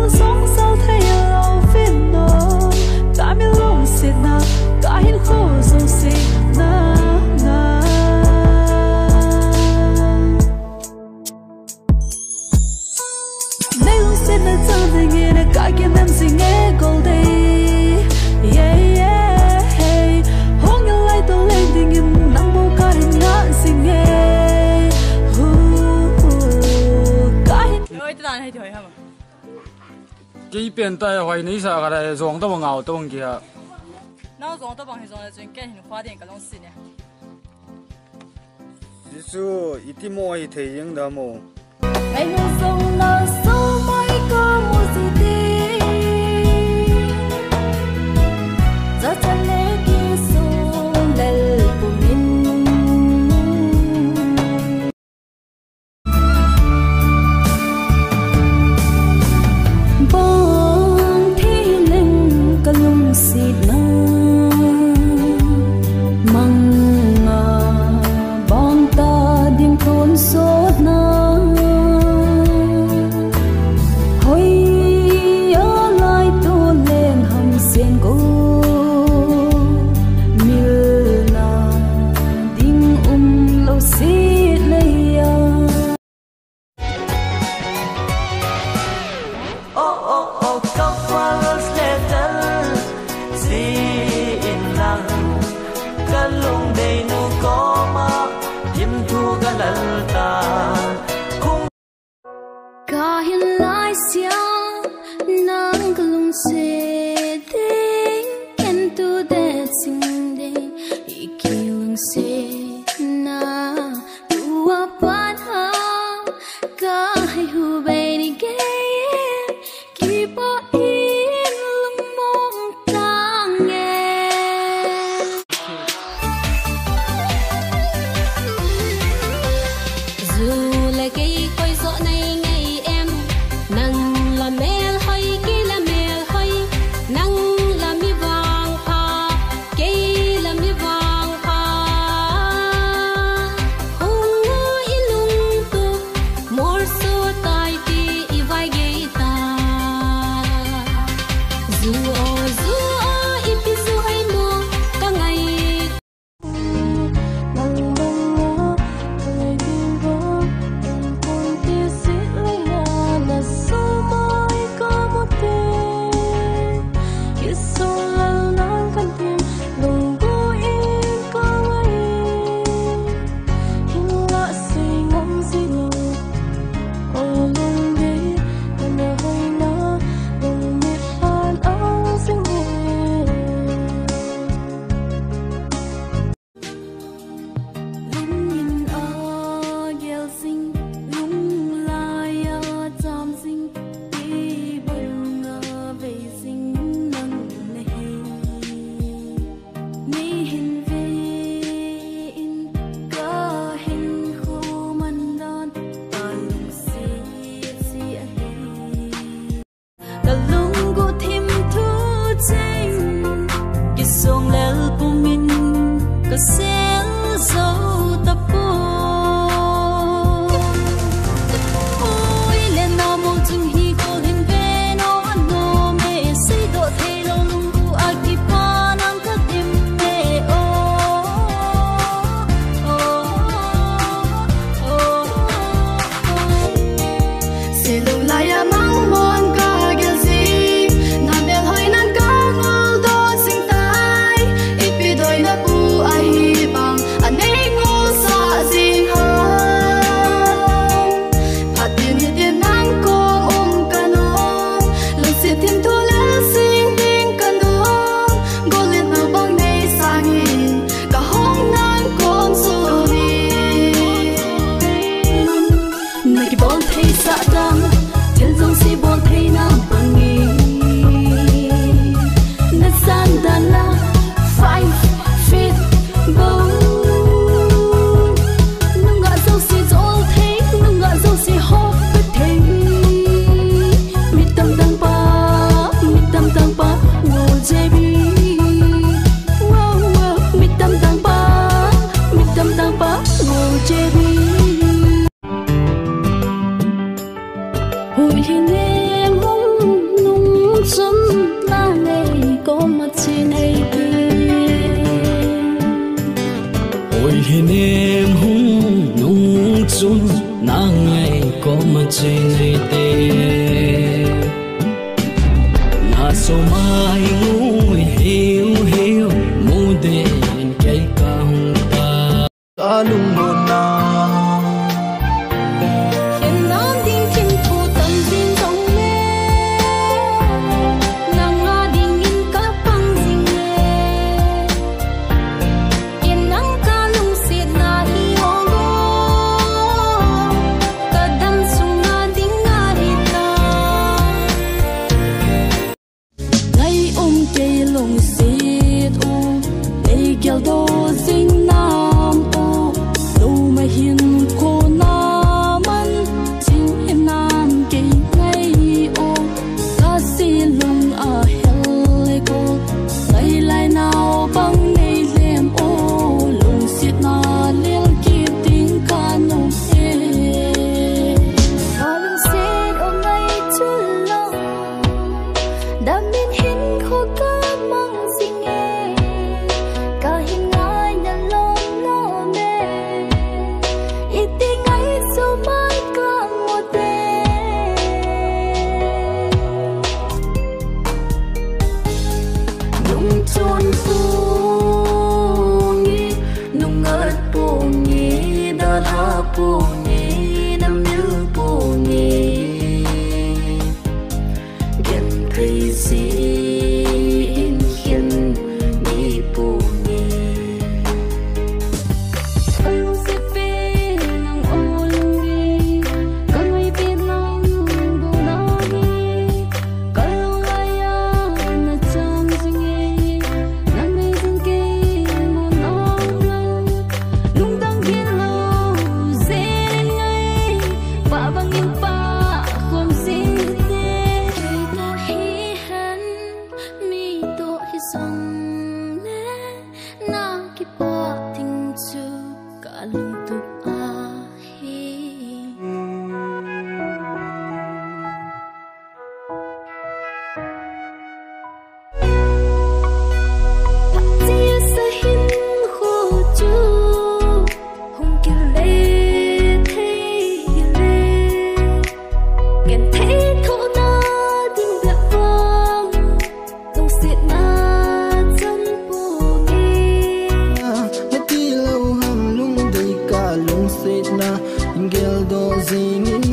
sống sao thấy lâu phiền nó ta biết lòng xịt na cả hin khô dầu xịt na na nay lòng xịt na chẳng thể nghe na cả kia em gì nghe câu đây yeah yeah hey hôn nhau lại tôi lên thì nhìn nắng bầu cả hình ngã gì nghe cả hin ơi tôi đang hay thôi hả cái bên tay hoài ní sao cái này ruộng tao ngào tao kia nó ruộng tao bằng thì ruộng là chuyện cái hình hoa điện cái lông xì nè chỉ số ít tí mua thì thấy những đó mua ngày hôm sông là sâu mới có một gì đi giờ chân lê kia sông đầy của mình bóng thi linh cả lông xịt na măng ngà bóng ta điểm thôn sốt na Hồi thì em mà chỉ này đi ôi hiền em hung nung chun nàng ngày có mà chỉ này tê na so mai ngui hiu hiu mu đen cây ca hung ta ta lung buồn na Ingel do zinin